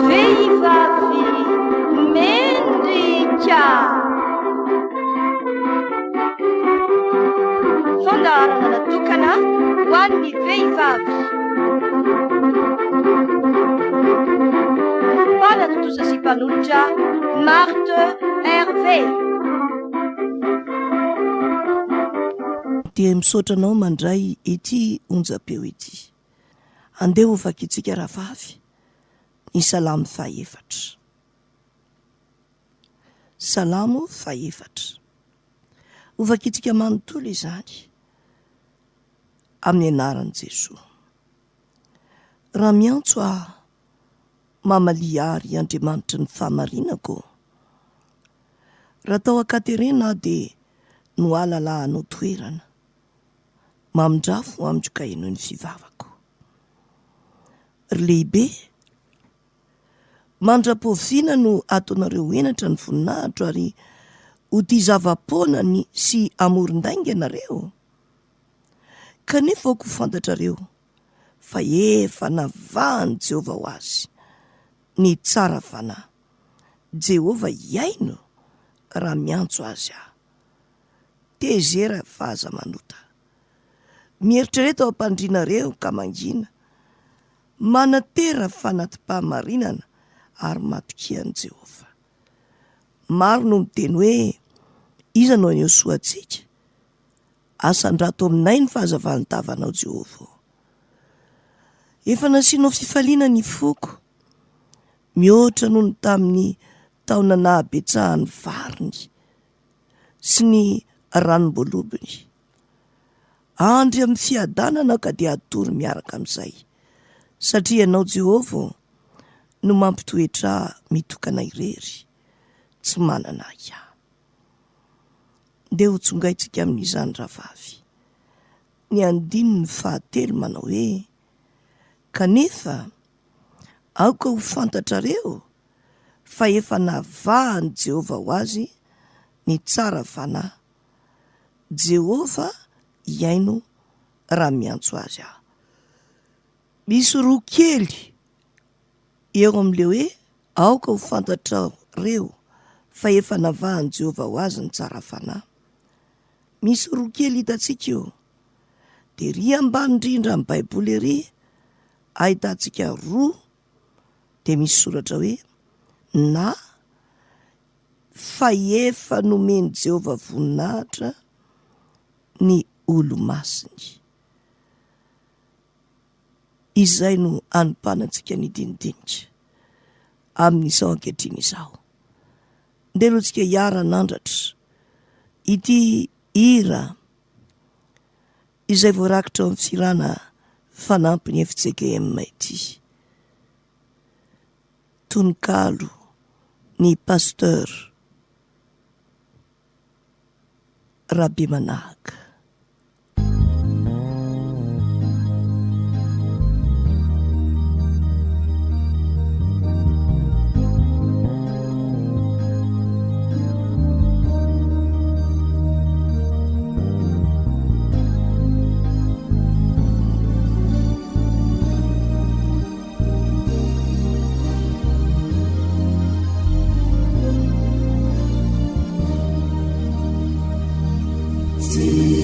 VEHIVAVY MENDRIKA. Fandaharana natokana ho an'ny vehivavy. Fanatotoza sy mpanolotra Marthe Hervé. Dia misaotranao mandray ity onjam-peo ity. Andeha ho vakitsika rahavavy ny Salamo 4. Salamo 4. Ho vakitsika manontolo izany amin'ny anaran'i Jesoa. Raha miantso aho mamalia ary Andriamanitra ny fahamarinako. Raha tao akaterena dia no alalahanao toerana. Mamindrafo amindrokaino ny fivavako. Ry lehibe, mandra-poviana no ataonareo enatra ny voninahitro ary ho tia zava-poana ny sy amoron-dainga ianareo. Kanefa aoka ho fantatrareo fa efa navahan'i Jehovah ho azy ny tsara fanahy. Jehovah iaino raha miantso azy aho. Tezera fahaza manota. Mieritrereta ao ampandrinareo ka mangina. Manatera fanatim-pahamarinana ary matokian'i Jehovah. Maro no miteny hoe iza no aneo soantsika. Asandrato aminay ny fahazavan'ny tavanao Jehovah. Efa nasianao fifaliana ny foko. Mihoatra noho ny tamin'ny taona nahabetsahan'ny variny sy ny ranom-bolobiny. Andry amin'ny fiadanana ka dia atory miaraka amin'izay. Satria ianao Jehovah no mampitoetra mitokana irery, tsy manana ahiah. Ndeha ho tsongaitsika amin'izany rahavavy. Ny 9 manao hoe: kanefa aoka ho fantatrareo fa efa navahan'i Jehovah ho azy ny tsara fanahy. Jehovah iaino raha miantso azy aho. Misy roa kely eo amin'ileo hoe aoka ho fantatrareo fa efa navahan'i Jehovah ho azy ny tsara fanahy. Misy roa kely hitantsika io. Dia ry ambany indrindra amin'ny Baiboly ery ahitantsika roa. Dia misy soratra hoe na fa efa nomeny Jehovah voninahitra ny olo-masiny. Izay no anompanantsika ny dinidinika amin'izao ankehitriny izao. Ndeha alohantsika hiara-nandratra ity hira izay voarakitra amin'ny firana fanampiny FJKM ity. Tononkalo ny pasteur Rabe Manahaka. See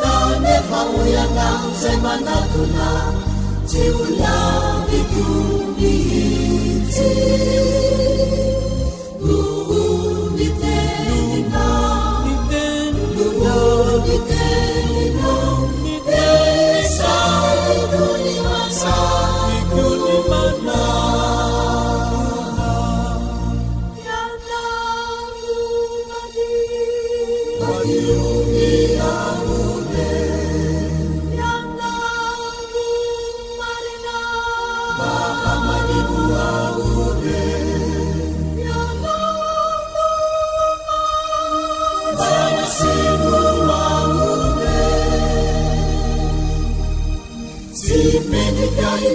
Kanefa uyana zay manatona tsy olaviko mihitsy ny teninao esaiko ny masako ny manana ianao madiovia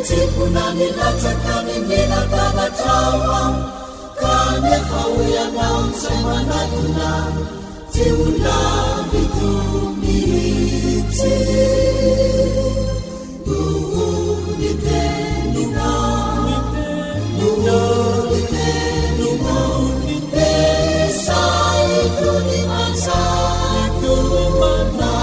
Tsipunani latsakani minatavatrawa Kanefa uyanao zay manatona tsy olaviko mihitsy ny teninao esaiko ny masako ny manana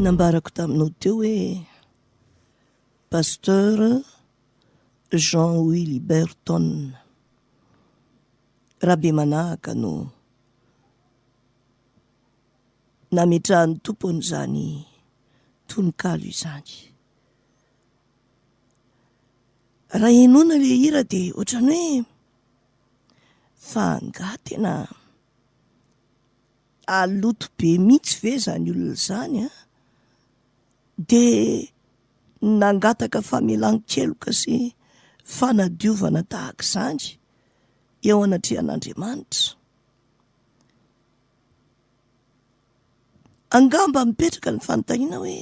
nambarako taminao teo hoe pasteur Jean-Louis Liberton rabe manahaka no nametrahany tompony zany tononkalo izany. Raha enona le hira de ohatrany hoe fanga tena aloto be mihitsy ve zany olona zany a de nangataka famelan-keloka sy fanadiovana tahaka izany eo anatrehan'Andriamanitra. Angamba mipetraka ny fanontaniana hoe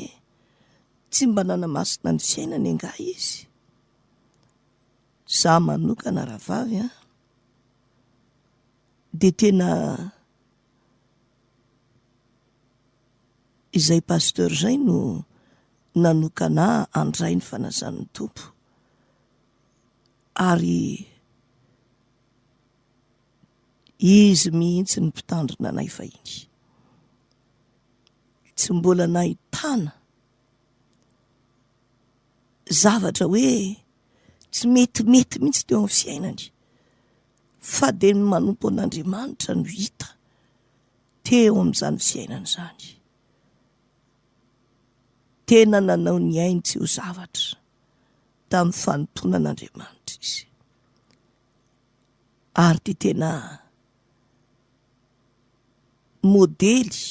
tsy mba nanamasina ny fiainany anga izy. Za manokana raha vavy a de tena izay pasteur zay no nanokana andray ny fanazan'ny tompo ary izy mihitsy ny mpitandrina anay fahiny. Tsy mbola nahitana zavatra hoe tsy metimety mihitsy teo amin'ny fiainany fa dia ny manompo an'Andriamanitra no hita teo amin'izany fiainana izany. Tena nanao ny ainy tsy ho zavatra tamin'ny fanontona an'Andriamanitra izy. Ary dia tena modely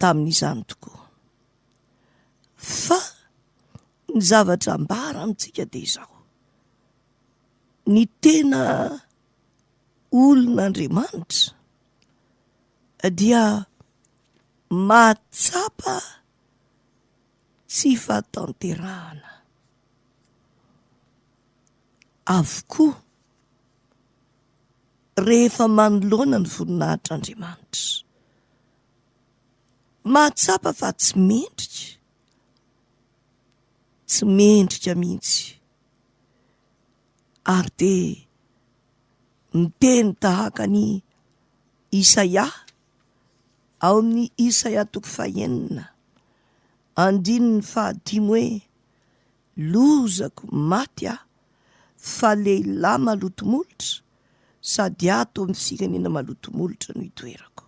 tamin'izany tokoa. Fa ny zavatra ambara amintsika dia izao. Ny tena olon'Andriamanitra dia mahatsapa tsy fahatanterahana avokoa rehefa manoloana ny voninahitr'Andriamanitra. Mahatsapa fa tsy mendrika mihitsy. Ary dia miteny tahaka ny Isaia ao amin'ny Isaia 9:5 hoe lozako maty aho fa lehilahy malotomolotra sady ato amin'ny firenena malotomolotra no hitoerako.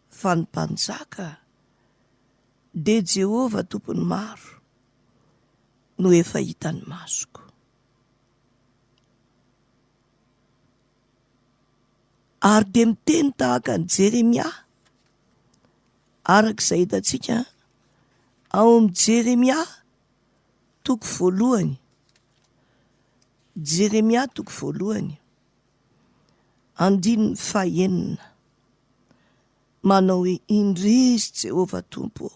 Fa ny mpanjaka dia Jehovah tompony maro no efa hitany masoko. Ary dia miteny tahaka ny Jeremia, arak'izay hitantsika ao amin'ny Jeremia 1. Jeremia 1 5 manao hoe indrisy Jehovah tompo,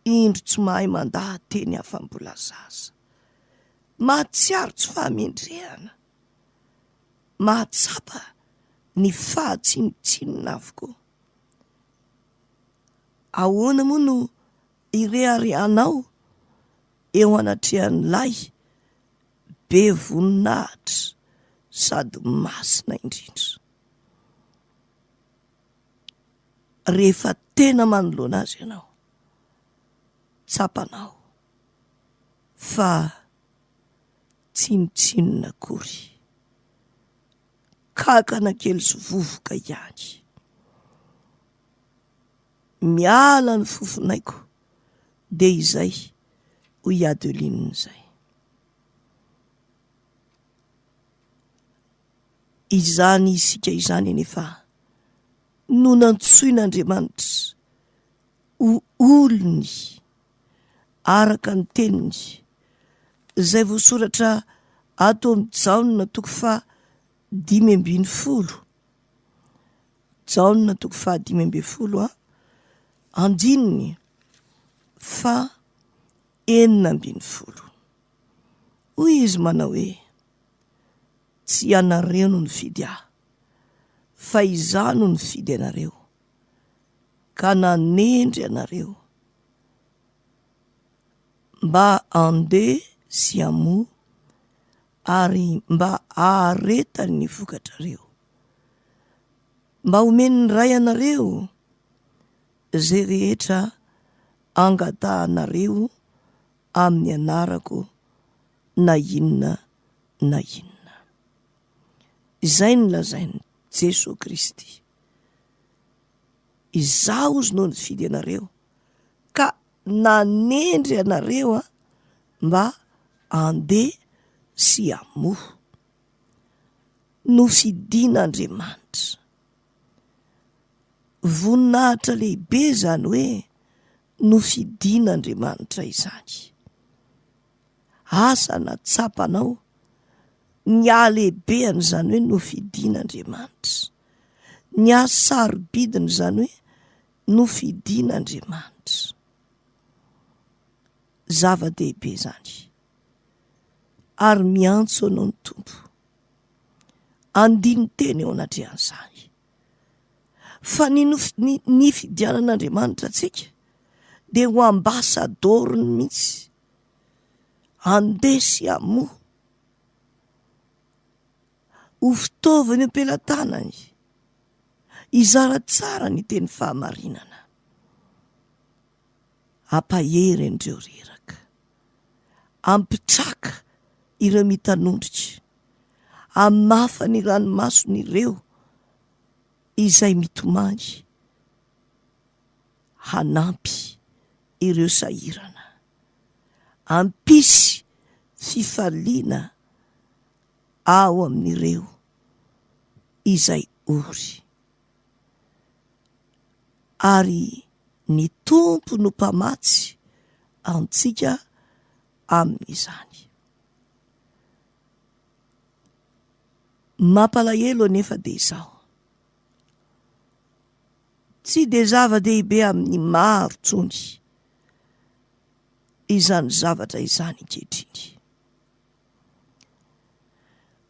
indro tsy mahay mandaha teny afa-mbola zaza, mahatsiaro tsy fahamendrehana, mahatsapa ny fahatsinotsinona avokoa. Ahoana moa no ireharehanao eo anatrehan'ilay be voninahitra sady masina indrindra? Rehefa tena manoloana azy ianao, tsapanao fa tsinotsinona akory, kankana kely sy vovoka ihany. Miala ny fofonaiko dia izay ho Adeline izay. Izany isika izany anefa no nantsoin'Andriamanitra ho olony araka ny teniny izay voasoratra ato amin'ny Jaona 5:10. Jaona 5:10 andininy 4:40. Hoy izy manao hoe tsy ianareo no nifidy aho, fa izaho no nifidy anareo, ka nanendry anareo mba andeha sy hamoha ary mba haharetany ny vokatrareo, mba homeny ny ray anareo izay rehetra angatahanareo amin'ny anarako na inona na inona. Izay nolazainy Jesosy Kristy. Izaho ozy no nifidy anareo ka nanendry anareo mba andeha sy hamoha. Nofidian'Andriamanitra. Voninahitra lehibe zany hoe nofidian'Andriamanitra izany. Asa natsapanao ny ahalehibeany izany hoe nofidian'Andriamanitra. Ny ahasarobidiny izany hoe nofidian'Andriamanitra. Zava-dehibe zany. Ary miantso anao ny Tompo. Andiny teny eo anatrehan'izany. Fa ny fidianan'Andriamanitra antsika dia ho ambasadoriny mihitsy, andeha sy hamoha, ho fitaovany ampelantanany, hizara tsara ny teny fahamarinana, hampahery andreo reraka, hampitraka ireo mitanondrika, amafa ny ranomason'ireo izay mitomangy hanampy ireo sahirana, ampisy fifaliana ao amin'ireo izay ory, ary ny tompo no mpamatsy antsika amin'izany. Mampalahelo anefa de izao, tsy de zava-dehibe amin'ny maro tsony izany zavatra izany ankehitriny.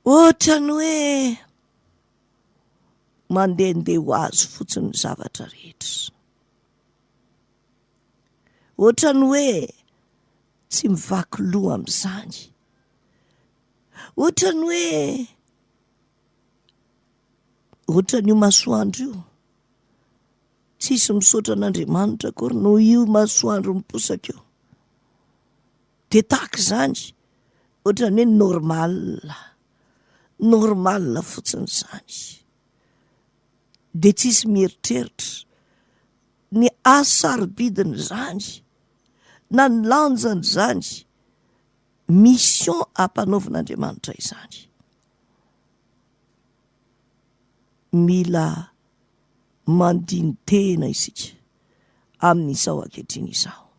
Ohatrany hoe mandehandeha ho azo fotsiny ny zavatra rehetra, ohatrany hoe tsy mivaky loha amin'izany, ohatrany io masoandro io tsisy misaotra an'Andriamanitra akory no io masoandro miposaka io, de tahaka izany ohatrany hoe normal fotsiny izany, de tsisy mieritreritra ny asarobidiny izany na ny lanjany izany, mission ampanaovan'Andriamanitra izany. Mila mandiny tena isika amin'izao ankehitriny izao.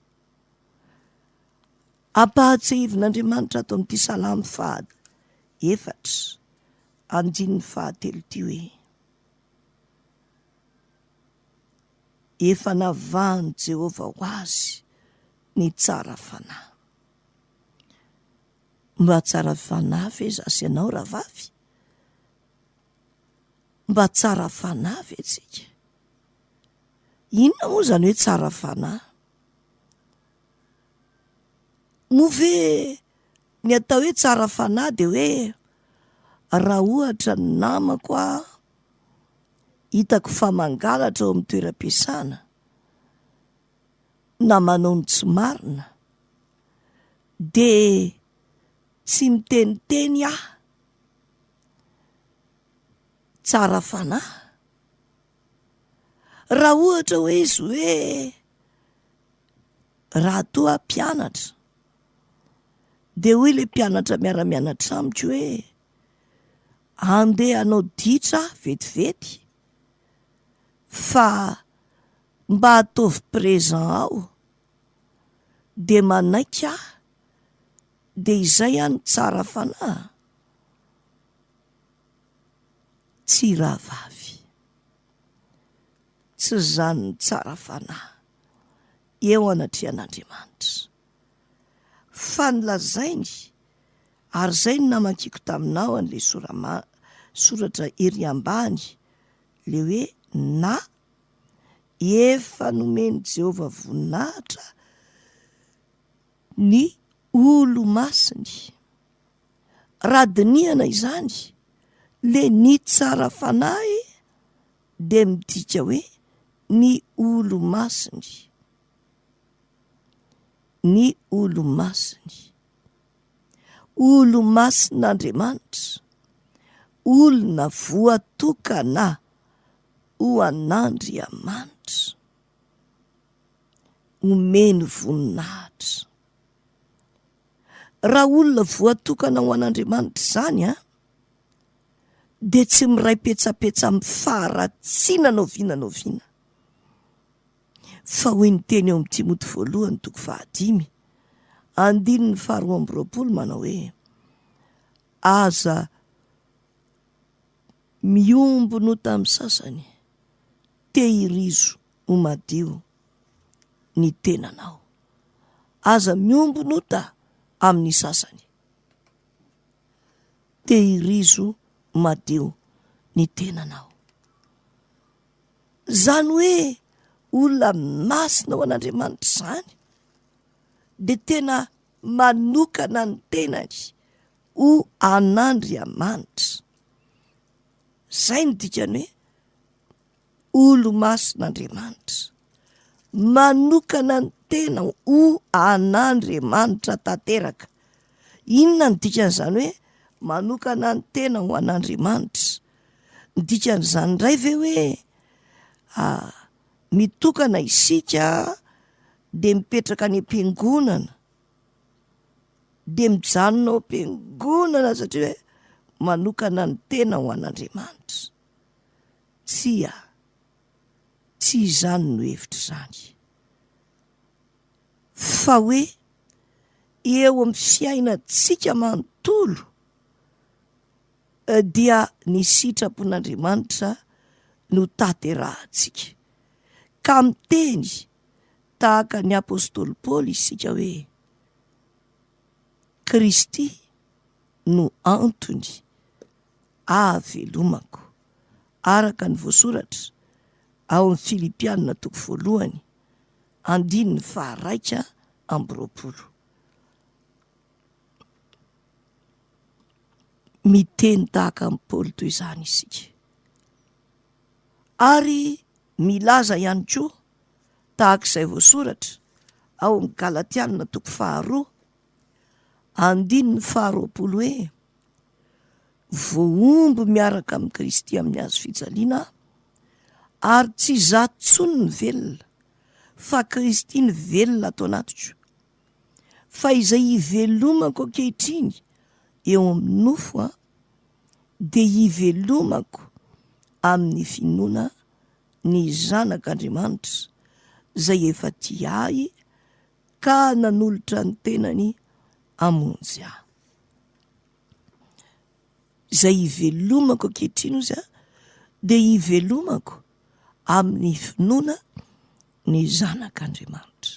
Ampahatsehivin'Andriamanitra ato amin'ity Salamo 4:3 ty hoe: efa navahany Jehovah ho azy ny tsara fanahy. Mba tsara fanahy ve zasy ianao rahavavy? Mba tsara fanahy ve tsika? Inona moa zany hoe tsara fanahy? Move ny atao hoe tsara fanahy de hoe raha ohatra ny namako hitako fa mangalatra ao amin'ny toeram-piasana na manao ny tsy marina, de tsy miteniteny tsara fanahy. Raha ohatra hoe izy hoe raha toa mpianatra, de hoy le mpianatra miara-mianatra amiko hoe andeha hanao ditra vetivety fa mba ataovy présent aho, de manaiky de izay any tsara fanahy. Tsy rahavavy, tsy zany ny tsara fanahy eo anatrehan'Andriamanitra. Fa nilazainy, ary zay no namakiko taminao an'le soratra ery ambany, le hoe na efa nomeny Jehovah voninahitra ny olo masiny. Raha dinihana izany le ny tsara fanahy de midika hoe ny olo masiny, ny olo masiny, olo masin'Andriamanitra, olona voatokana ho an'Andriamanitra, omeny voninahitra. Raha olona voatokana ho an'Andriamanitra izany de tsy miray petsapetsa amin'ny faharatsiana noviana. Fa hoy ny teny eo amin'ny Timoty 1:5 manao hoe aza miombono tamin'ny sasany, tehirizo ho madio ny tenanao. Aza miombono amin'ny sasany, tehirizo madio ny tenanao. Zany hoe olona masina ho an'Andriamanitra izany de tena manokana ny tenany ho an'Andriamanitra. Zay ny dikany hoe olo masin'Andriamanitra, manokana ny tena ho an'Andriamanitra tanteraka. Inona ny dikan'izany hoe manokana ny tena ho an'Andriamanitra. Dikan'izany indray ve hoe mitokana isika de mipetraka any am-piangonana, de mijanona ao am-piangonana satria hoe manokana ny tena ho an'Andriamanitra. Tsy izany no hevitra izany, fa hoe eo amin'ny fiainantsika manontolo dia ny sitrapon'Andriamanitra no tanterahantsika. Ka miteny tahaka ny apôstôly Paoly isika hoe Kristy no antony ahavelomako, araka ny voasoratra ao amin'ny Filipianina 1:1-20. Miteny tahaka amin'ny Paoly toy izany isika, ary milaza ihany koa tahaka izay voasoratra ao amin'ny Galatianina 2:2-20 hoe voaomby miaraka amin'ny Kristy amin'ny hazo fijaliana, ary tsy izaho tsony ny velona fa Kristy ny velona ato anatiko. Fa izay hivelomako ankehitriny eo amin'ny nofo de hivelomako amin'ny finoana ny zanak'Andriamanitra zay efa tiahy ka nanolotra ny tenany amonjy ahy. Izay hivelomako ankehitriny ozy de hivelomako amin'ny finoana ny zanak'Andriamanitra.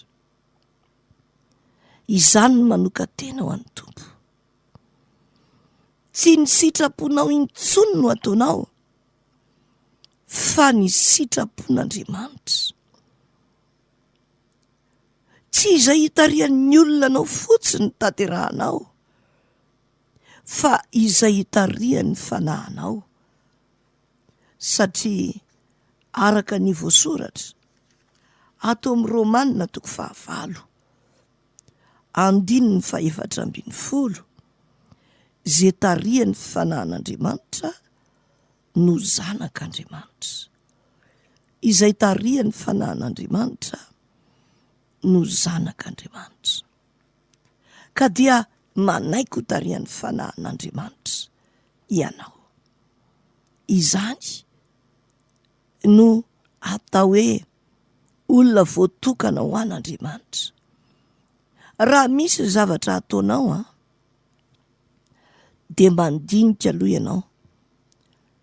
Izany no manoka tena ho an'ny Tompo. Tsy ny sitraponao intsony no ataonao, fa ny sitrapon'Andriamanitra. Tsy izay hitarihan'ny olona anao fotsiny ny tanterahanao, fa izay hitarihan'ny fanahinao. Satria araka ny voasoratra ato amin'ny Romanina 5:17, zay tarihan'ny fanahin'Andriamanitra no zanak'Andriamanitra. Izay tarihan'ny fanahin'Andriamanitra no zanak'Andriamanitra. Ka dia manaiky ho tarihan'ny fanahin'Andriamanitra ianao. Izany no atao hoe olona voatokana ho an'Andriamanitra. Raha misy zavatra ataonao de mandinika aloha ianao,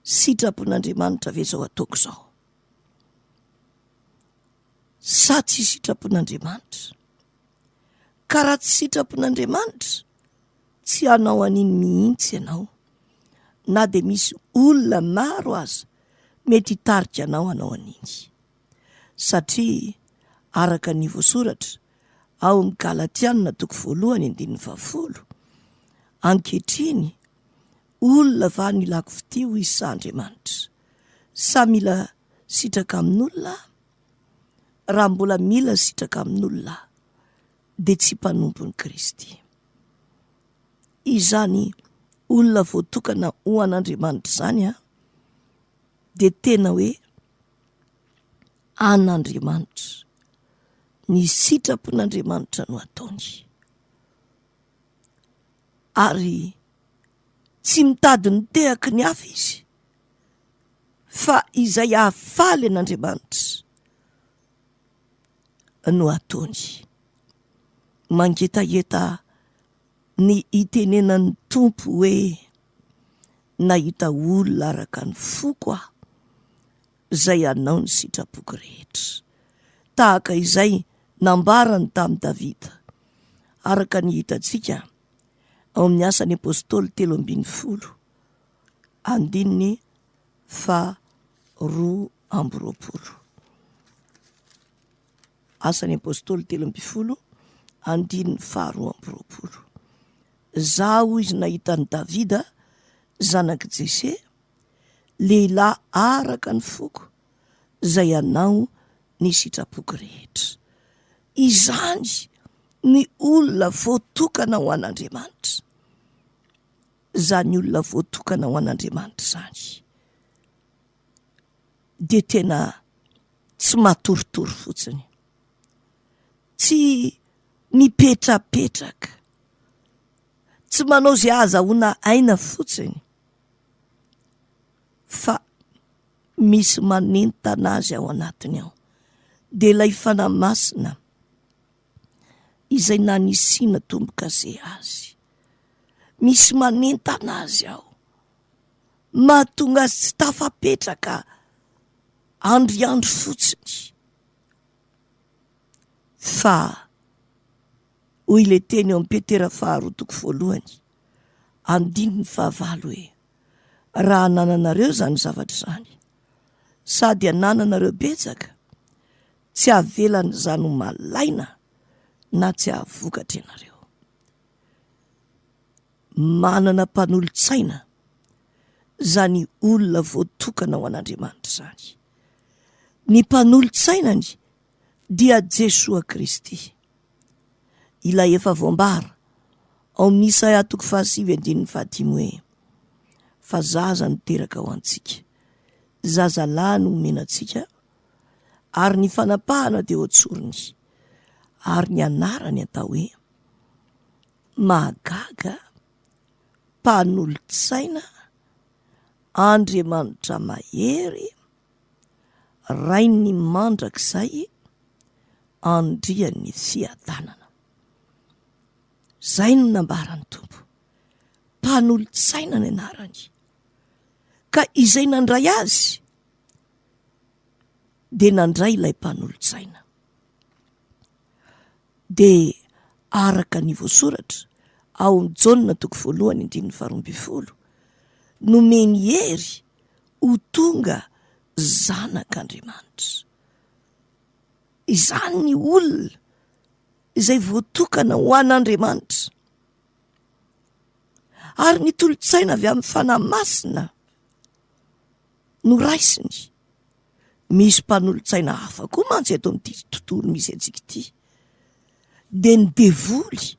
sitrapon'Andriamanitra ve zao ataoko zao? Sa tsy sitrapon'Andriamanitra? Ka raha tsy sitrapon'Andriamanitra, tsy hanao an'iny mihitsy ianao, na de misy olona maro aza mety hitarika anao hanao an'iny. Satria araka ny voasoratra ao amin'ny Galatianina 1:20, ankehitriny olona va nilako fity ho isa-Andriamanitra. Sa mila sitraka amin'olona? Raha mbola mila sitraka amin'olona de tsy mpanompon'i Kristy. Izany olona voatokana ho an'Andriamanitra zany de tena hoe an'Andriamanitra, ny sitrapon'Andriamanitra no ataony. Ary tsy mitady ny tehaka ny hafa izy, fa izay hahafaly an'Andriamanitra no ataony. Mangetaheta ny itenenan'ny Tompo hoe nahita olona araka ny foko zay anao ny sitrapoko rehetra, tahaka izay nambarany tamin'ny Davida, araka ny hitantsika ao amin'ny Asan'ny Apôstôly 3:2. Asan'ny Apôstôly 3:2. Zaho izy nahitany Davida zanak' Jese, lehilahy araka ny foko zay anao ny sitrapoko rehetra. Izany ny olona voatokana ho an'Andriamanitra, zany olona voatokana ho an'Andriamanitra zany de tena tsy matoritory fotsiny, tsy mipetrapetraka, tsy manao zay azahoana aina fotsiny, fa misy manentana azy ao anatiny ao. De ilay fanahy masina izay nanisiana tomboka zay azy, misy manentana azy ao, mahatonga azy tsy tafapetraka andriandro fotsiny. Fa hoy le teny eo amin'ny Petera 2:1 hoe raha nananareo zany zavatra zany sady anananareo betsaka, tsy havelany zany ho malaina na tsy hahavokatra ianareo. Manana mpanolo-tsaina zany olona voatokana ho an'Andriamanitra zany. Ny mpanolo-tsainany dia Jesoa Kristy. Ilay efa voambara ao amin'ny Isaia 5:5 hoe fa zaza niteraka ho antsika, zazalahy no omenantsika, ary ny fanapahana dia otsorony, ary ny anarany atao hoe Mahagaga, Mpanolo-tsaina, Andriamanitra mahery, Rainy mandrakizay, Andrian'ny fiadanana. Zay no nambarany Tompo, Mpanolo-tsaina ny anarany. Ka izay nandray azy de nandray ilay mpanolo-tsaina. De araka ny voasoratra ao amin'ny Jaona 1:12 nomeny hery ho tonga zanak'Andriamanitra. Izany ny olona izay voatokana ho an'Andriamanitra. Ary ny tolo-tsaina avy amin'ny fanahy masina no raisiny. Misy mpanolo-tsaina hafa koa mantsy eto amin'ity tontolo misy antsika ity. De ny devoly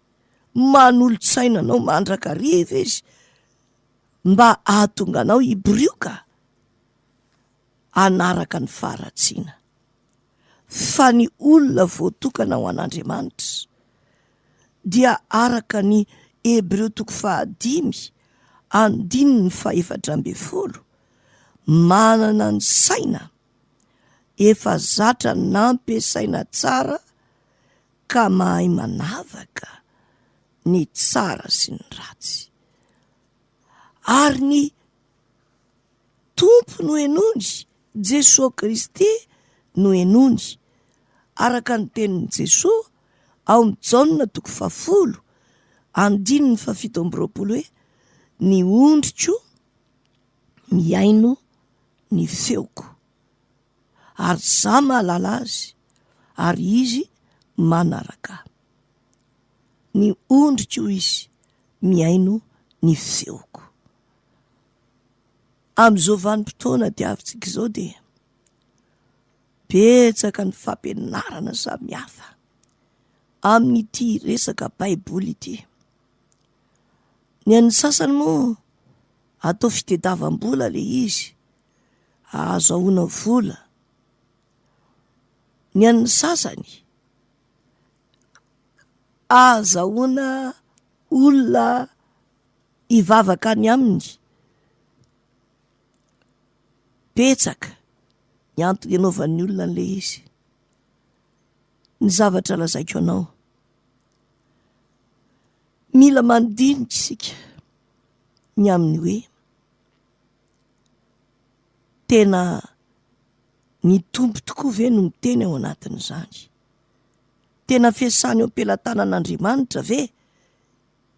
manolo-tsaina anao mandrakariva izy mba ahatonga anao hiborioka anaraka ny faharatsiana. Fa ny olona voatokana ho an'Andriamanitra dia araka ny Hebreo 5:4 manana ny saina efa zatra nampiasaina tsara ka mahay manavaka ny tsara sy ny ratsy. Ary ny Tompo no henony, Jesoa Kristy no henony, araka ny tenin'i Jesoa ao amin'ny Jaona 10:7 hoe ny ondriko miaino ny feoko, ary za mahalala azy ary izy manaraka. Ny ondriko izy miaino ny feoko. Amin'izao vanim-potoana diavintsika izao dia betsaka ny fampianarana samihafa amin'ity resaka baiboly ity. Ny an'ny sasany moa atao fitediavam-bola le izy, ahazoana vola. Ny an'ny sasany ahazoana olona hivavaka any aminy. Betsaka ny antony anaovan'ny olona an'le izy. Ny zavatra lazaiko anao, mila mandinika isika ny aminy hoe tena ny Tompo tokoa ve no miteny ao anatin'izany? Tena fiasany eo am-pelatanan'Andriamanitra ve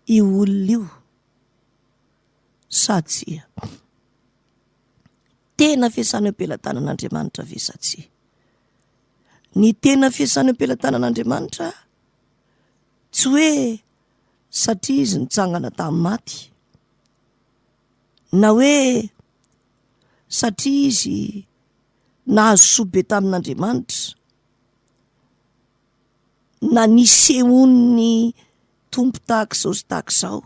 io olona io? Sa tsia? Tena fiasany eo am-pelatanan'Andriamanitra ve sa tsia? Ny tena fiasany eo am-pelatanan'Andriamanitra tsy hoe satria izy nitsangana tamin'ny maty, na hoe satria izy nahazo soabe tamin'Andriamanitra, na nisehon'ny Tompo tahak'izao sy tahak'izao.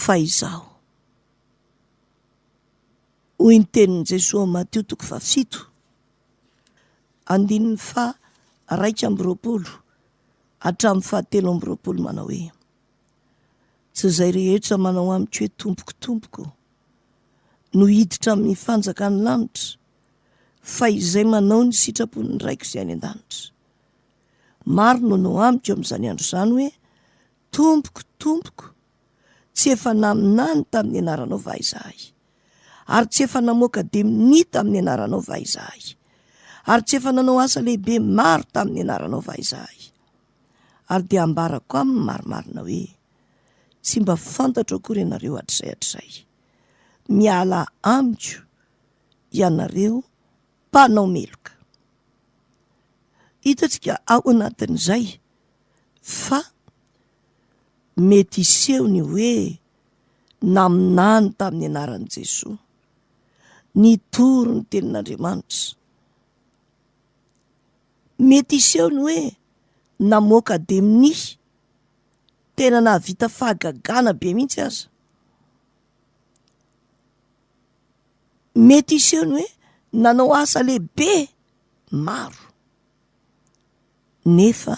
fa izao hoy ny tenin'i Jesosy Mateo 7:1-2 hatramin'ny 7 manao hoe tsy izay rehetra manao amiko hoe tompoko no hiditra amin'ny fanjakany lanitra, fa izay manao ny sitrapon'ny raiko izay any an-danitra. Maro no nao amiko amin'izany andro izany hoe tompoko, tsy efa naminany tamin'ny anaranao va izahay, ary tsy efa namoaka demoni tamin'ny anaranao va izahay, ary tsy efa nanao asa lehibe maro tamin'ny anaranao va izahay. Ary dia ambarako aminy marimarina hoe tsy mba fantatra akory ianareo hatr'izay. Miala amiko ianareo mpanao meloka. Hitantsika ao anatin'izay fa mety iseho ny hoe naminany tamin'ny anaran'i Jesosy, nitoro ny tenin'Andriamanitra. Mety iseho ny hoe namoaka demoni, tena nahavita fahagagana be mihitsy aza. Mety iseho ny hoe nanao asa lehibe maro, nefa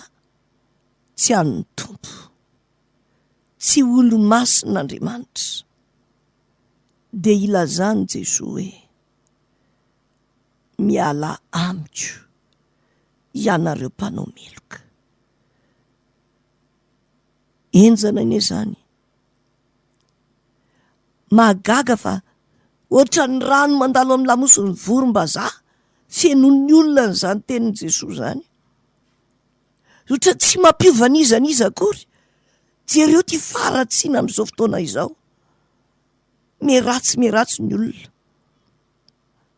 tsy an'ny tompo, tsy olo masin'Andriamanitra. Dia ilazany Jesosy hoe miala amiko ianareo mpanao meloka. Enjana ine zany, mahagaga fa ohatra ny rano mandalo amin'ny lamosiny vorom-bazaha fieno'ny olona n'izany tenin'i Jesosy zany. Ohatra tsy mampiova n'iza akory. Jereo ty faratsiana amin'izao fotoana izao. Meratsy ny olona.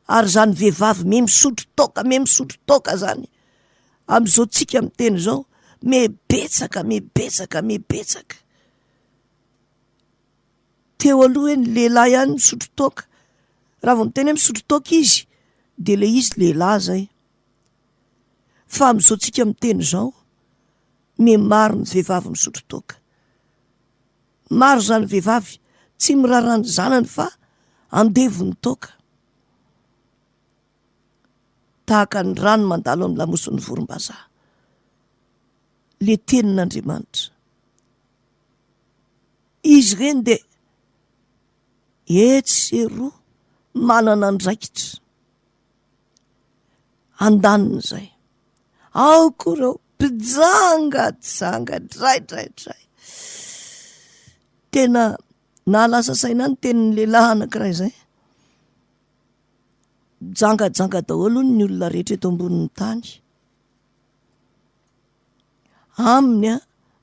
Ary zany vehivavy me misotro toka zany. Amin'izao tsika miteny zao, mebetsaka. Teo aloha hoe ny lehilahy ihany misotro toka. Raha vao miteny hoe misotro toka izy, dia le izy lehilahy zay. Fa amin'izao tsika miteny zao, maro ny vehivavy misotro toka. Maro zany vehivavy tsy mirarany zanany fa andevony toka. Tahaka ny rano mandalo amin'ny lamosiny vorom-bazaha. Le tenin'Andriamanitra. Izy reny dia etsy manana andraikitra. Andaniny izay. Ao koa pijanga dray. Tena nalasa saina ny tenin'ny lehilahy anankiray izay. Janga daholo ny olona rehetra eto ambonin'ny tany. Aminy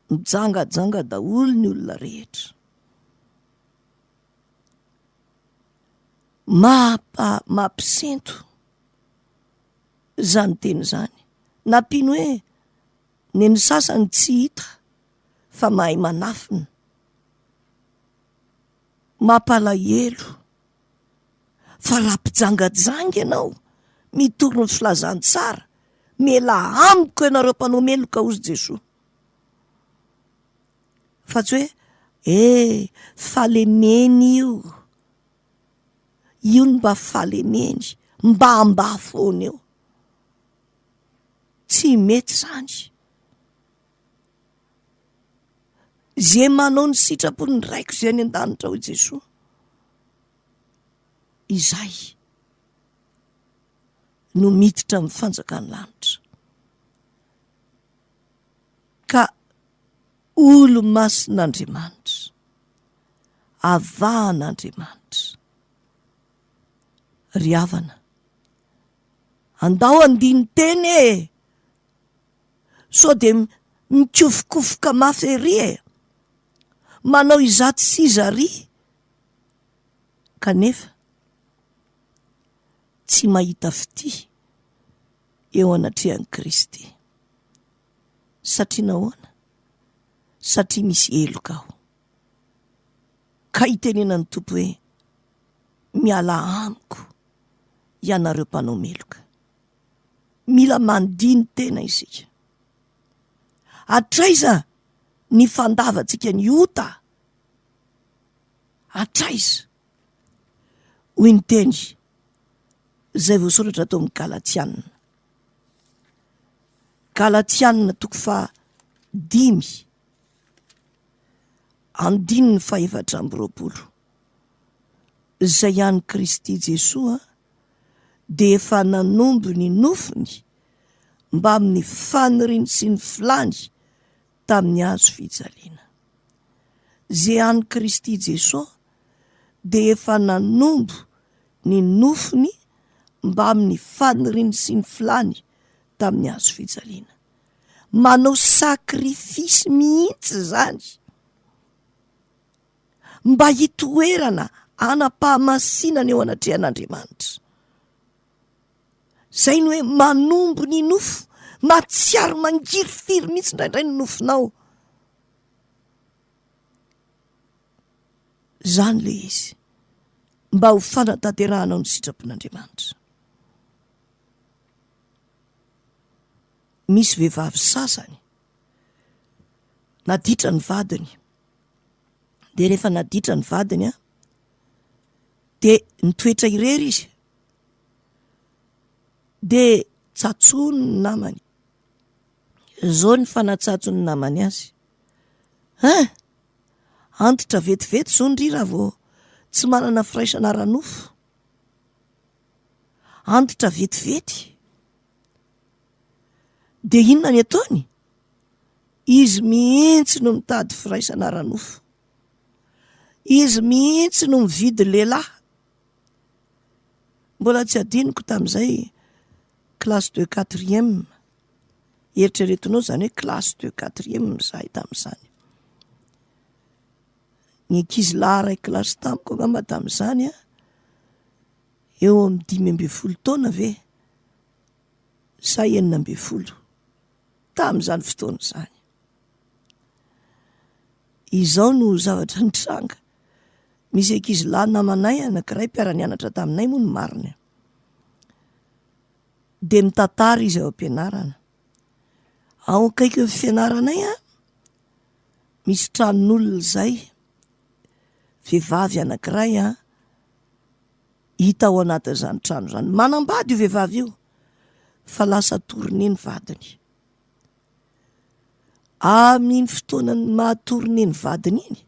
mijanga daholo ny olona rehetra. Mampisento zany teny zany. Nampino hoe ny sasany tsy hita fa mahay manafina. Mampalahelo. Fa raha mpijangajanga ianao, mitoro ny filazany tsara, mela amiko ianareo mpanao meloka hozy Jesosy. Fa tsy hoe falemeny io ny mba falemeny, mba foana eo. Tsy mety zany. Zay manao ny sitrapony raiko izay any an-danitra ho Jesosy. Izay no miditra amin'ny fanjakany lanitra. Ka olo masin'Andriamanitra, avahan'Andriamanitra, ry havana, andao andiny teny so dia mikofokofoka mafy ery manao izato sy izary. Kanefa tsy mahita fity eo anatrehan'i Kristy. Satria nahoana? Satria misy heloka aho. Ka itenenan'ny Tompo hoe miala amiko ianareo mpanao meloka. Mila mandiny tena isika. Hatraiza ny fandavantsika ny ota. atraiza hoy ny teny zay voasoratra atao amin'ny Galatianina. Galatianina 5:5 andininy 4:20 zay ihany Kristy Jesoa de efa nanombo ny nofony mba amin'ny faniriany sy ny filany tamin'ny hazo fijaliana. Zay ihany Kristy Jesoa de efa nanombo ny nofony mba amin'ny faniriany sy ny filany tamin'ny hazo fijaliana. Manao sakrifisy mihitsy zany mba hitoerana anam-pahamasinana eo anatrehan'Andriamanitra. Zay ny hoe manombo ny nofo, matsiaro mangirifiry mihitsy indraindray ny nofonao. Zany le izy mba ho fanatanteranao ny sitrapon'Andriamanitra. Misy vehivavy sasany naditra ny vadiny, de rehefa naditra ny vadiny de nitoetra irery izy, de tsatsony ny namany. Zao ny fanatsatsony namany azy. Antitra vetivety zao ndry raha vao tsy manana firaisana ara-nofo. Antitra vetivety. De inona ny ataony? Izy mihitsy no mitady firaisana ara-nofo. Izy mihitsy no mividy lehilahy. Mbola tsy adiniko tamin'izay classe de 4e. Eritreretinao zany hoe classe de 4e zahay tamin'izany. Ny ankizy lahy ray klasy tamiko angamba tamin'izany eo amin'ny 5 taona ve sa 9 tamin'izany fotoana izany. Izao no zavatra nitranga. Misy ankizy lahy namanay anankiray mpiara-nianatra taminay moa ny marina. De mitantara izy ao am-pianarana. Ao akaiky eo fianaranay misy tranon'olona zay, vehivavy anankiray hita ao anatin'izany trano zany. Manambady io vehivavy io fa lasa torone ny vadiny. Amin'ny fotoanany mahatorone ny vadiny iny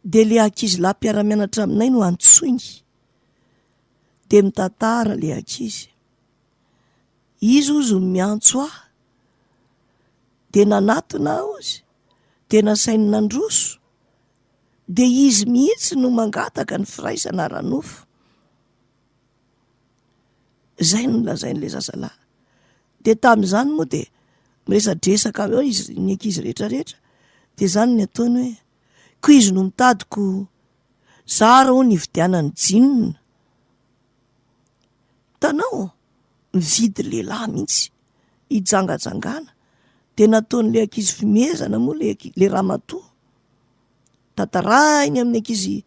de le ankizy lahy mpiara-mianatra aminay no antsoiny. De mitantara le ankizy. Izy ozy miantso de nanatona ozy, de nasainy nandroso, de izy mihitsy no mangataka ny firaisana ara-nofo. Zay no lazain'le zazalahy. De tamin'izany moa de miresadresaka eo izy ny ankizy rehetrarehetra. De zany ny ataony hoe ko izy no mitadiko zara ho ny vidianany jinina. Tanao mividy lehilahy mihitsy hijangajangana. De nataon'le ankizy fimezana moa le ramatoa. Tantarainy amin'ny ankizy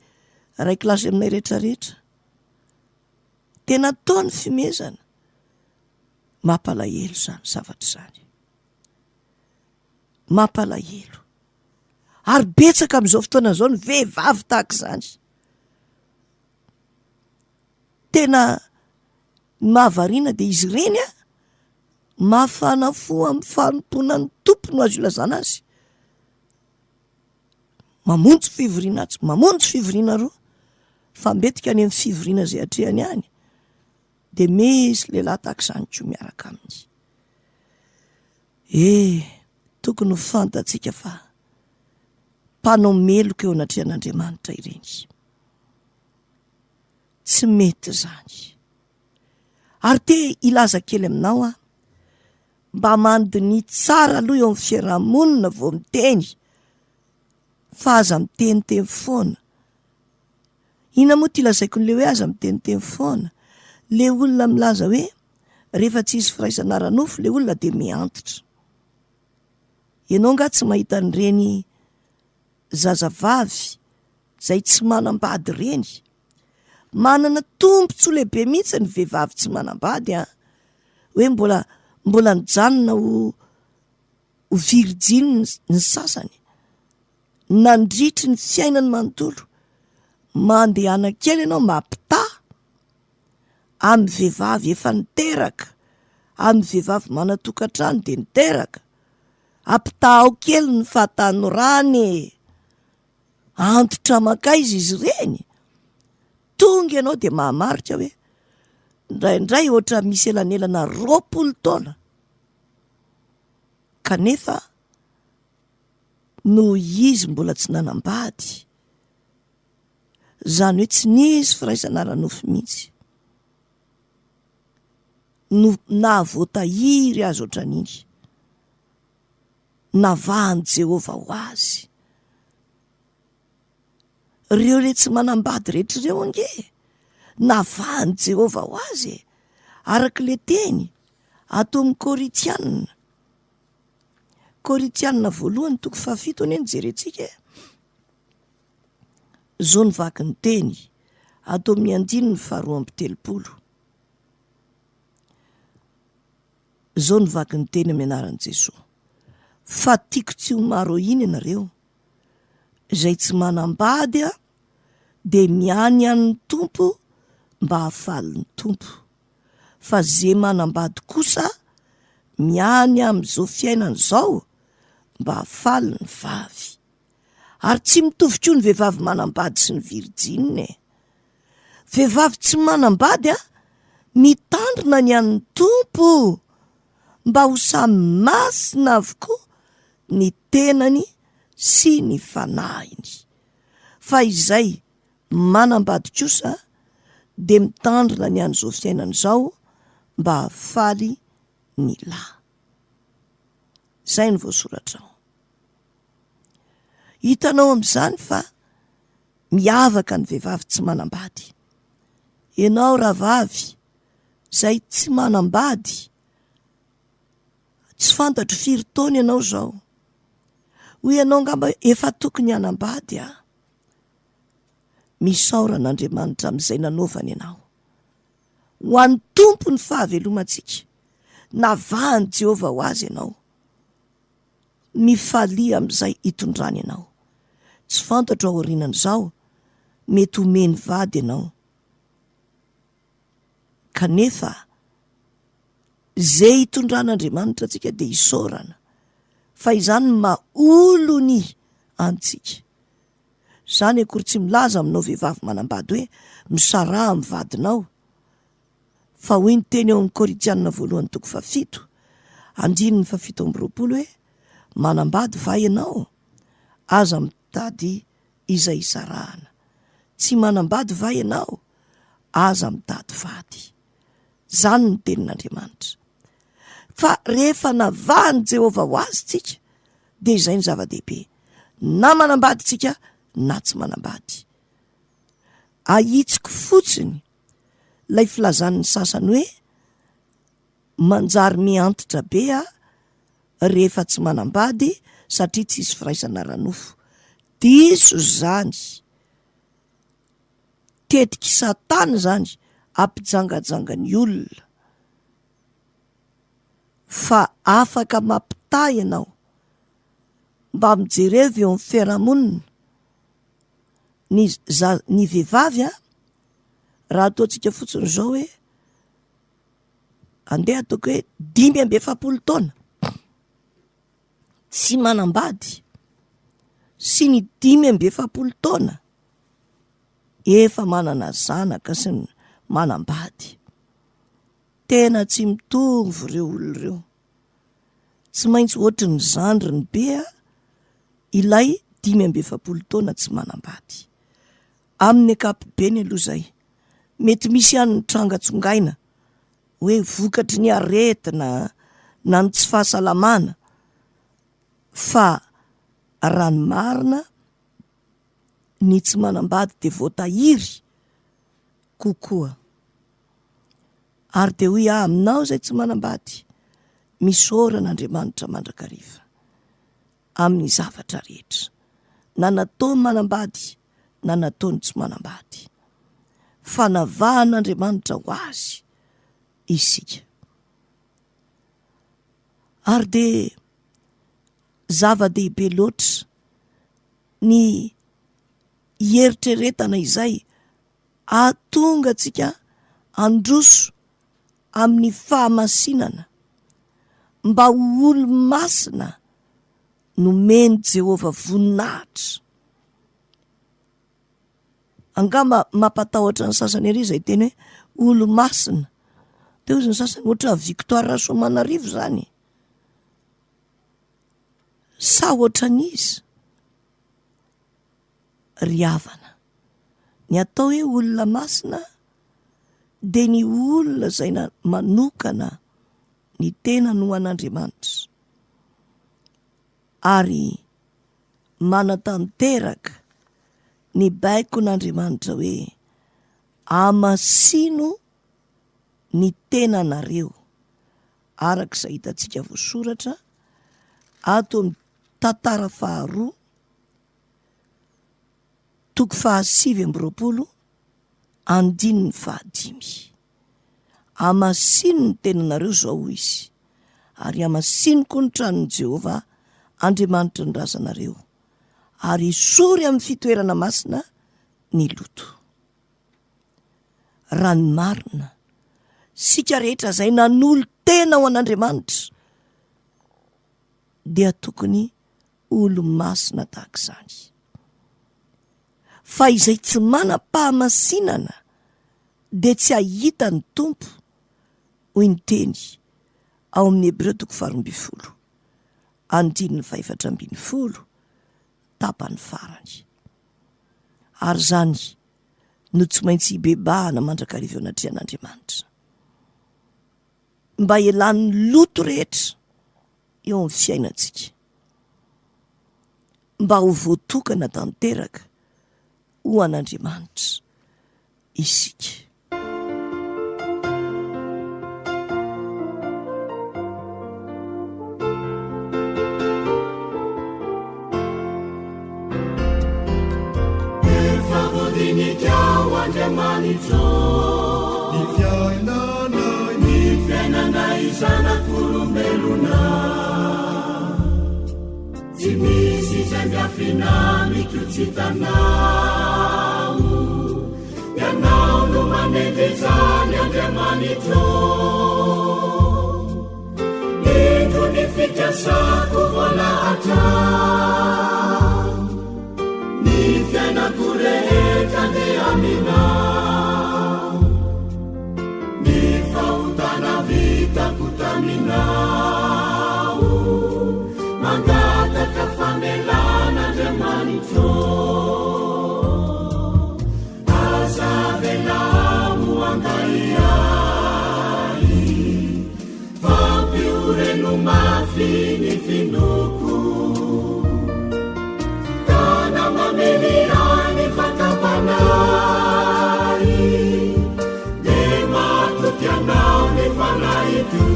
ray klasy aminay rehetrarehetra. De nataony fimezana. Mampalahelo zany zavatra zany. Mampalahelo. Ary betsaka amin'izao fotoana zao ny vehivavy tahaka izany. Tena mahavariana de izy ireny mafana fo amin'ny fanompona ny tompo no azo ilazana azy. Mamonjy fivoriana atsy, mamonjy fivoriana roa, fa mbetika any amin'ny fivoriana zay atrehany any. De misy lehilahy tahaka izany ko miaraka aminy. Tokony ho fantatsika fa mpanao meloka eo anatrehan'Andriamanitra ireny. Tsy mety zany. Ary te ilaza kely aminao mba mandiny tsara aloha eo amin'ny fiarahamonina vao miteny. Fa aza miteniteny foana. Ina moa ty lazaiko n'le hoe aza miteniteny foana? Le olona milaza hoe rehefa tsy isy firaisana ara-nofo le olona de miantitra. Ianao nga tsy mahita an'ireny zazavavy zay tsy manambady reny. Manana tombontsoa lehibe mihitsy ny vehivavy tsy manambady hoe mbola nijanona ho virgine ny sasany. Nandritry ny fiainany manontolo mandehana kely ianao mampita amin'ny vehivavy efa niteraka, amin'ny vehivavy manatokantrano de niteraka, ampitao kely ny fahatanorany, antotra makaizy izy ireny. Tonga ianao de mahamarika hoe indraindray ohatra misy elanelana 20 taona, kanefa no izy mbola tsy nanambady, zany hoe tsy nisy firaisana ara-nofo mihitsy no nahavoatahiry azy ohatran'iny, navahany Jehovah ho azy. Reo le tsy manambady rehetra reo ange, navahany Jehovah ho azy, araka le teny ato amin'ny Koritianina. Koritianina 1:7 ony nijerentsika. Zao nivaky ny teny ato amin'ny 2:7. Zao nivaky ny teny amin'ny anaran'i Jesosy. Fa tiako tsy ho maro iny ianareo, izay tsy manambady de miany an'ny tompo mba hahafaly ny tompo, fa zay manambady kosa miany amin'izao fiainana zao mba hahafaly ny vavy. Ary tsy mitovy koa ny vehivavy manambady sy ny virjine. Vehivavy tsy manambady mitandrina ny an'ny tompo mba ho samy masina avokoa ny tenany sy ny fanahiny. Fa izay manambady kosa de mitandrina ny an'izao fiainana zao mba hahafaly ny lahy. Zay ny voasoratra ao. Hitanao amin'izany fa miavaka ny vehivavy tsy manambady. Ianao rahavavy zay tsy manambady, tsy fantatro firy taona ianao zao, hoy ianao ngamba efa tokony hanambady misaoran'Andriamanitra amin'izay nanaovany ianao. Ho an'ny tompo ny fahavelomantsika, navahany Jehovah ho azy ianao, mifalia amin'izay hitondrany ianao. Tsy fantatro aorianan'izao, mety homeny vady ianao, kanefa zay hitondran'Andriamanitra antsika de hisaorana, fa izany maolony antsika. Zany akory tsy milaza aminao vehivavy manambady hoe misara amin'ny vadinao, fa hoy ny teny ao amin'ny Koritianina 1:7, 7:20 hoe manambady va ianao, aza mitady izay isarahana. Tsy manambady va ianao, aza mitady vady. Zany ny tenin'Andriamanitra. Fa rehefa navahany Jehovah ho azy tsika, de izay ny zava-dehibe, na manambady tsika na tsy manambady. Ahitsiko fotsiny lay filazan'ny sasany hoe manjary miantitra be rehefa tsy manambady satria tsy isy firaisana ara-nofo. Diso zany, tetiky Satana zany ampijangajanga ny olona, fa afaka mampita ianao mba mijerevy eo amin'ny fiarahamonina. Ny vehivavy raha ataontsika fotsiny zao hoe andeha ataoko hoe 5 taona tsy manambady, sy ny 5 taona efa manana zanaka sy ny manambady. Tena tsy mitovy reo olona reo. Tsy maintsy ohatry ny zandriny be ilay 5 taona tsy manambady. Amin'ny ankapobeny aloha zay, mety misy ihany ny trangatsongaina hoe vokatry ny aretina na ny tsy fahasalamana, fa raha ny marina ny tsy manambady de voatahiry kokoa. Ary de hoy aminao zay tsy manambady, misaoran'Andriamanitra mandrakariva amin'ny zavatra rehetra, na nataony manambady na nataony tsy manambady, fa navahan'Andriamanitra ho azy isika. Ary de zava-dehibe loatra ny Eritreretana izay atonga antsika androso amin'ny fahamasinana mba ho olo-masina nomeny Jehovah voninahitra. Angamba mampatahotra ny sasany ery izay teny hoe olo-masina. Teo izy ny sasany ohatra Victoire Soamanarivo zany. Sa ohatra n'izy ry havana. Ny atao hoe olona masina de ny olona izay manokana ny tena no an'Andriamanitra ary manatanteraka ny baiko n'Andriamanitra hoe amasino ny tenanareo, arak'izay hitantsika voasoratra ato amin'ny tantara faharoa 7:25. Amasino ny tenanareo zao izy, ary amasino koa ny tranon'i Jehovah Andriamanitra ny razanareo, ary isory amin'ny fitoerana masina ny loto. Rany marina, sika rehetra izay nanolo tena ho an'Andriamanitra dia tokony olo masina tahaka izany. Fa izay tsy manam-pahamasinana dia tsy ahita ny tompo, hoy ny teny ao amin'ny Hebreo 12:5 tapany farany. Ary zany no tsy maintsy hibebahana mandrakariva eo anatrehan'Andriamanitra mba elan'ny loto rehetra eo amin'ny fiainantsika, mba ho voatokana tanteraka ho an'Andriamanitra isika. Efa voadinikao Andriamanitra, ny fiainana izanak'olombelona, tsy misy zandrafina mikrotsitanao, ianao no manendezany Andriamanitra. Indro ny fikasako voalahatra, ny fiainako rehetra ndeha aminao, ny fahotana vitako taminao, mangataka famelan'Andriamanitra. Aza velamo angaiai, fampioreno mafy ny finoko, kana mameliany fakapanay, de matoky anao ny fanahito.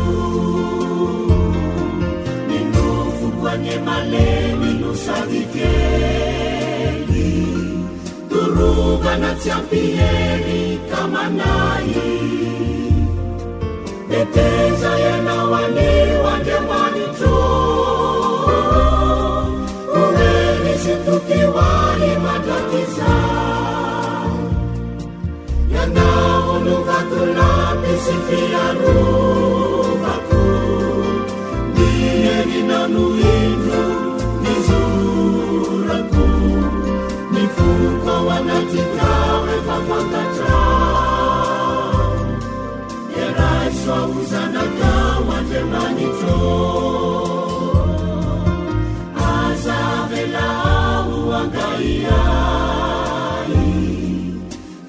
Nye malemy no sady kely, torovana tsy ampihery ka manay, beteza ianao anio Andriamanitra, ohery sy toky hoahy mandrakizay, ianao no vatolampy sy fiarovako, erinao no indro ny zorako, ny foko ao anaty tao efa fantatrareo, eraiso aho zanakao Andriamanitra. Aza velao angaiai,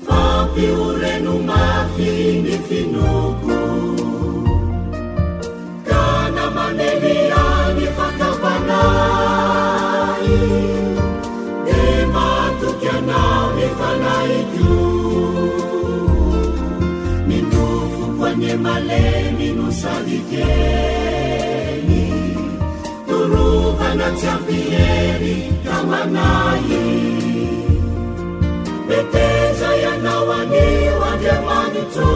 fampioreno mafy ny finoko, maneliany fakapanay, de matoky anao ny fanahiko, mindofo koanye malemy no sady kely, torovana tsy ampihery ka manay, beteza ianao anio Andriamanitra,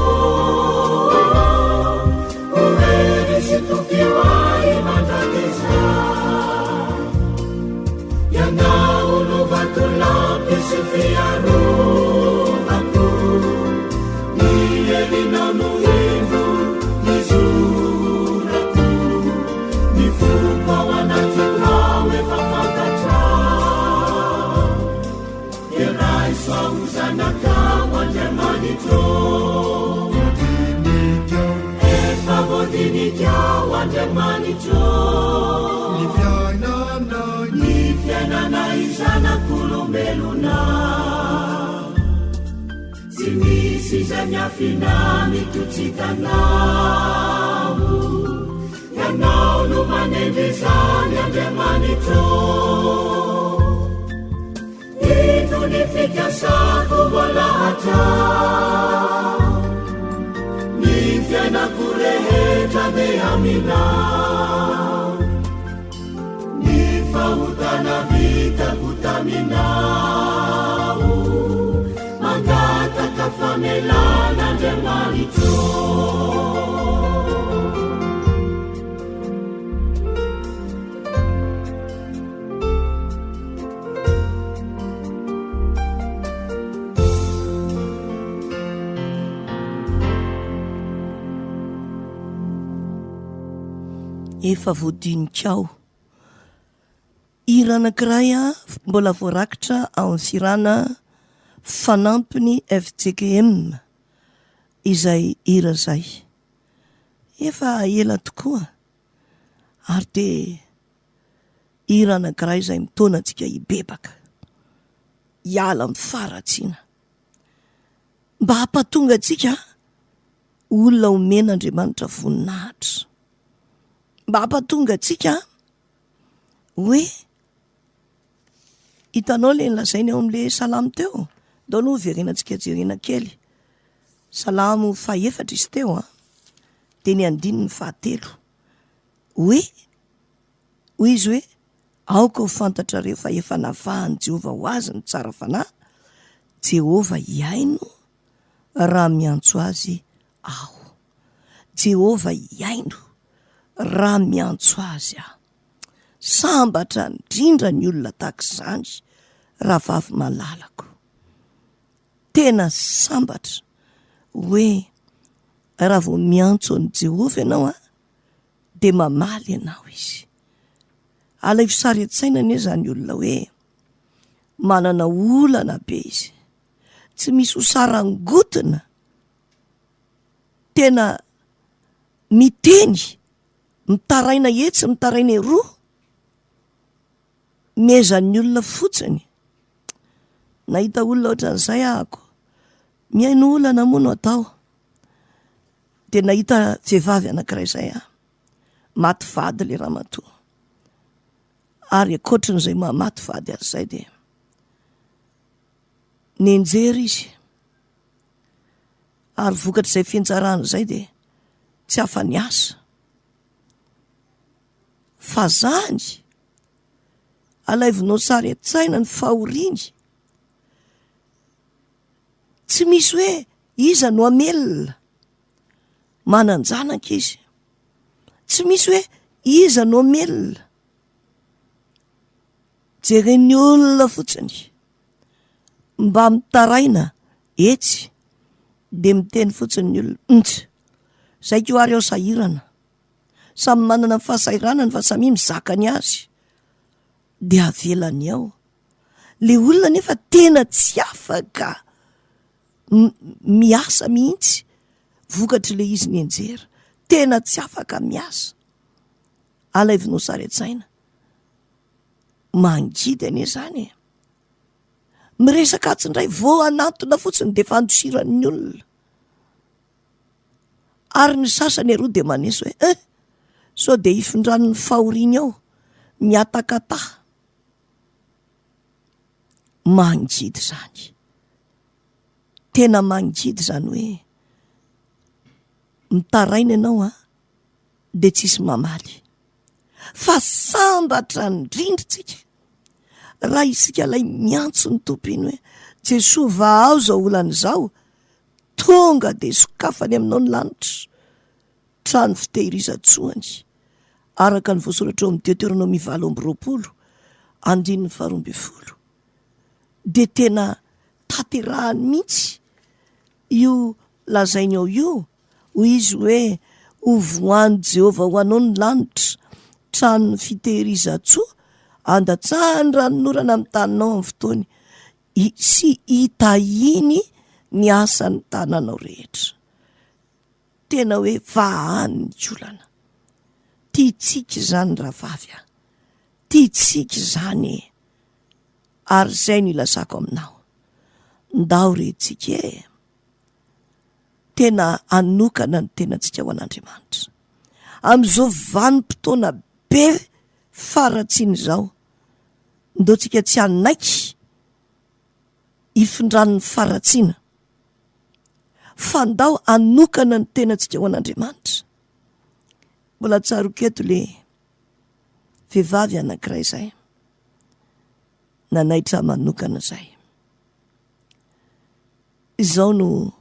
ohery sy toky hoahy mandrakizay, ianao no vatolampy sy zanakao Andriamanitro efa voadinikao Andriamanitro ny fiainana izanak'olombelona tsy misy izany afina mitotsikanao ianao no manendry zany Andriamanitro ito ny fikasako voalahatra ny fiainako rehetra de aminao ny fahotana vitako taminao mangataka famelan'Andriamanitro efa voadinikao hira anankiray mbola voarakitra ao amin'ny firana fanampiny FJKM izay hira zay efa ela tokoa ary de hira anankiray izay mitona antsika hibebaka hiala amin'ny faratsiana mba hampatonga antsika olona omen'Andriamanitra voninahitra mba hampatonga antsika hoe hitanao le nlazainy ao amin'le salamo teo dao no verenantsika jerena kely salamo 4 izy teo de ny 9 hoe hoy izy hoe aoka ho fantatrareo fa efa navahan'i Jehovah ho azy ny tsara fanahy Jehovah hiaino raha miantso azy aho Jehovah hiaino raha miantso azy aho sambatra indrindra ny olona tahaka izany raha vavy malalako tena sambatra hoe raha vao miantso ny Jehovah ianao de mamaly ianao izy alay fisary an-tsaina anie zany olona hoe manana olana be izy tsy misy hosarangotina tena miteny mitaraina etsy mitaraina eroa mezan'ny olona fotsiny nahita olona ohatran'izay ahako miaino olana moa no atao de nahita vehivavy anankiray izay maty vady le ramatoa ary akoatrin'izay maty vady azy zay de nenjery izy ary vokatr'izay fiantsarana zay de tsy afany asa fa zany alaivinao sary an-tsaina ny fahoriny tsy misy hoe iza no amelona mananjanaka izy tsy misy hoe iza no amelona jeren'ny olona fotsiny mba mitaraina etsy de miteny fotsiny ny olona zay ko ary ao sahirana samy manana fahasairanany fa samy mizaka ny azy de avelany ao le olona nefa tena tsy afaka miasa mihitsy vokatry le izy ny enjera tena tsy afaka miasa alaivinao sary an-tsaina mangidy ane zany miresaka atsindray vao anatona fotsiny de fandosiran'ny olona ary ny sasany aroa de maneso hoe so de ifindran'ny fahoriny ao miatakata mangidy zany tena mangidy zany hoe mitaraina ianao de tsisy mamaly fa sambatra indrindritsika raha isika lay miantso ny tompiny hoe Jesosy vao zao olan'izao tonga de sokafany aminao ny lanitra trano fitehirizan-tsoany araka ny voasoratra eo amin'ny Deutéronomie 7:20 de tena taterahany mihitsy io lazainy ao io hoy izy hoe hovoany Jehovah ho anao ny lanitra trano fitehirizan-tsoa andatsahany ranorana amin'ny taninao amin'ny fotoany sy hitahiny ny asany tananao rehetra. Tena hoe vahany ny olana. Tiatsika zany rahavavy a, tiatsika zany e. Ary zay no ilazako aminao, ndao retsika e. Tena anokana ny tenantsika ho an'Andriamanitra. Am'izao vanim-potoana be faratsiny zao, ndotsika tsy anaiky ifindran'ny faratsina, fa ndao anokana ny tenantsika ho an'Andriamanitra. Mbola tsaroko eto le vehivavy anankiray zay, nanaitra manokana zay. Izao no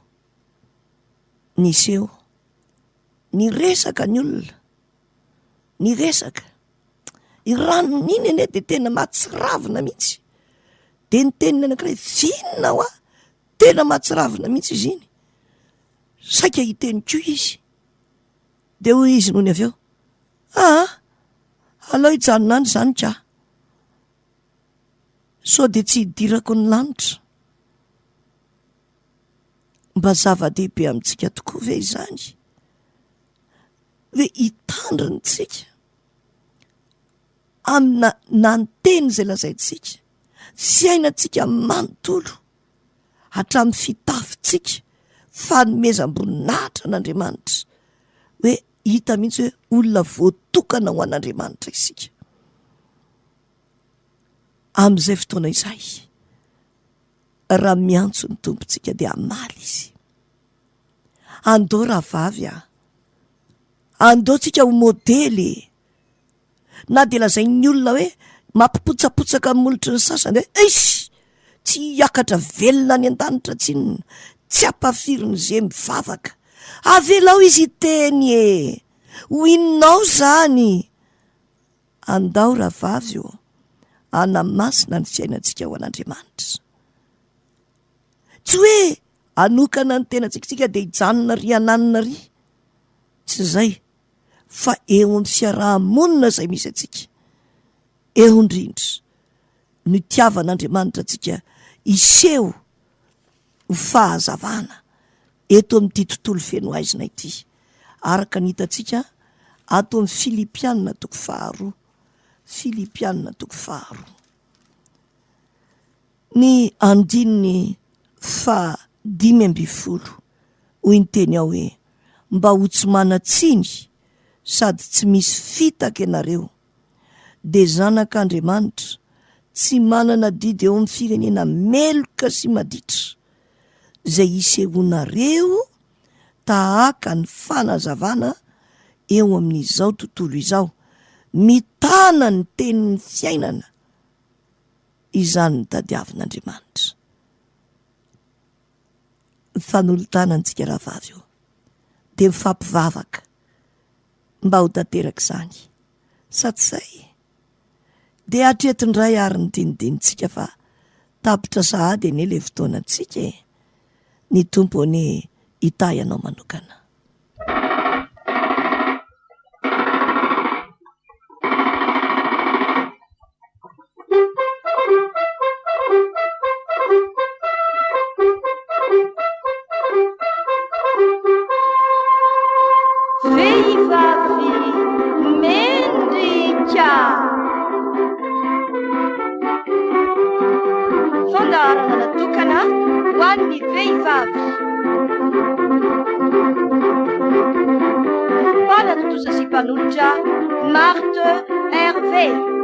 niseho, niresaka ny olona, niresaka. I rano niny ane de tena mahatsiravina mihitsy. De ny teniny anankiray, vinona ho a, tena mahatsiravina mihitsy izy iny. Saika hiteny koa izy. De hoy izy noho ny avy eo, alao hijanonany zany ka. So de tsy hidirako ny lanitra. Mba zava-dehibe amintsika tokoa ve izany? Hoe hitandriny tsika amina nanteny zay lazaitsika, fiainantsika manontolo hatramin'ny fitafitsika fanomezam-boninahitra an'Andriamanitra. Hoe hita mihitsy hoe olona voatokana ho an'Andriamanitra isika. Am'izay fotoana izay, raha miantso ny tompontsika dia amaly izy. Andao rahavavy a, andao tsika ho modely. Na de lazain'ny olona hoe mampipotsapotsaka molotry ny sasany hoe isy tsy hiakatra velona ny an-danitra tsinona, tsy ampafiriny zay mivavaka. Avelao izy teny e, ho inonao zany. Andao rahavavy o, anamasina ny fiainantsika ho an'Andriamanitra. Tsy hoe anokana ny tenantsika de hijanona ry ananina ry. Tsy zay, fa eo amin'ny fiarahamonina zay misy atsika, eo indrindra no itiavan'Andriamanitra atsika iseho ho fahazavana eto amin'ity tontolo feno aizina ity. Araka ny hitatsika ato amin'ny Filipianina toko 2, Filipianina toko 2. Ny andininy 5:12 hoy ny teny ao hoe, mba ho tsy manatsiny sady tsy misy fitaka ianareo, de zanak'Andriamanitra tsy manana didy eo amin'ny firenena meloka sy maditra, zay isehonareo tahaka ny fanazavana eo amin'izao tontolo izao, mitana ny tenin'ny fiainana, izany ny tadiavin'Andriamanitra. Fanolotanantsika rahavavy io de mifampivavaka mba ho tanteraka izany, sa tsy zay? De hatretindray ary ny dinidinitsika fa tapitra sahady ene le fotoanantsika e. Ny tompony hita ianao manokana. VEHIVAVY MENDRIKA. Fandaharana natokana ho an'ny vehivavy. Fanatotosa sy mpanolotra Marthe Hervé.